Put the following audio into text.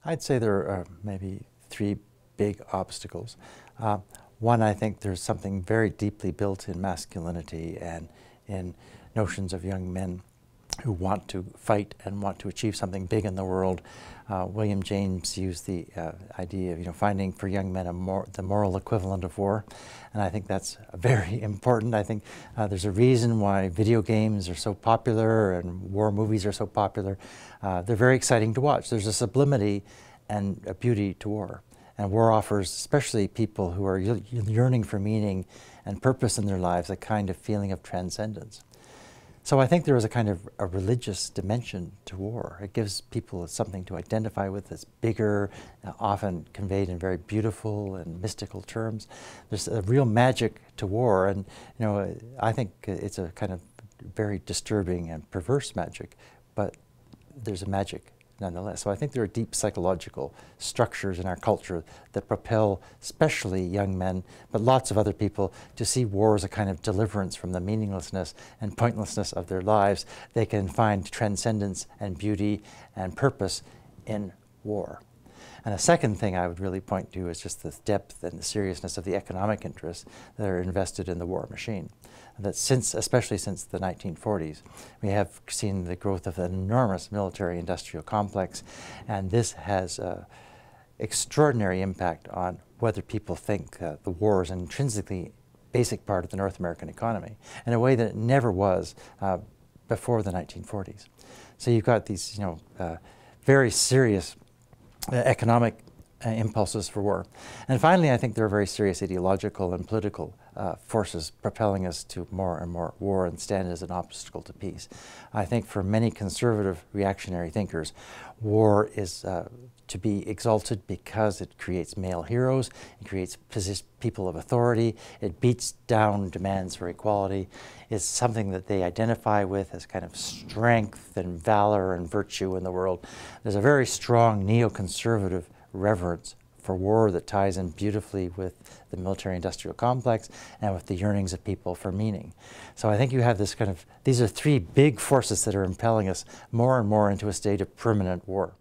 I'd say there are maybe three big obstacles. One, I think there's something very deeply built in masculinity and in notions of young men who want to fight and want to achieve something big in the world. William James used the idea of finding for young men the moral equivalent of war, and I think that's very important. I think there's a reason why video games are so popular and war movies are so popular. They're very exciting to watch. There's a sublimity and a beauty to war. And war offers, especially people who are yearning for meaning and purpose in their lives, a kind of feeling of transcendence. So I think there is a kind of a religious dimension to war. It gives people something to identify with that's bigger, often conveyed in very beautiful and mystical terms. There's a real magic to war, and I think it's a kind of very disturbing and perverse magic, but there's a magic nonetheless. So I think there are deep psychological structures in our culture that propel especially young men, but lots of other people, to see war as a kind of deliverance from the meaninglessness and pointlessness of their lives. They can find transcendence and beauty and purpose in war. And a second thing I would really point to is just the depth and the seriousness of the economic interests that are invested in the war machine. That especially since the 1940s, we have seen the growth of an enormous military-industrial complex, and this has extraordinary impact on whether people think the war is an intrinsically basic part of the North American economy in a way that it never was before the 1940s. So you've got these, very serious economic impulses for war. And finally, I think there are very serious ideological and political forces propelling us to more and more war and stand as an obstacle to peace. I think for many conservative reactionary thinkers, war is to be exalted because it creates male heroes, it creates people of authority, it beats down demands for equality. It's something that they identify with as kind of strength and valor and virtue in the world. There's a very strong neoconservative reverence for war that ties in beautifully with the military-industrial complex and with the yearnings of people for meaning. So I think you have this these are three big forces that are impelling us more and more into a state of permanent war.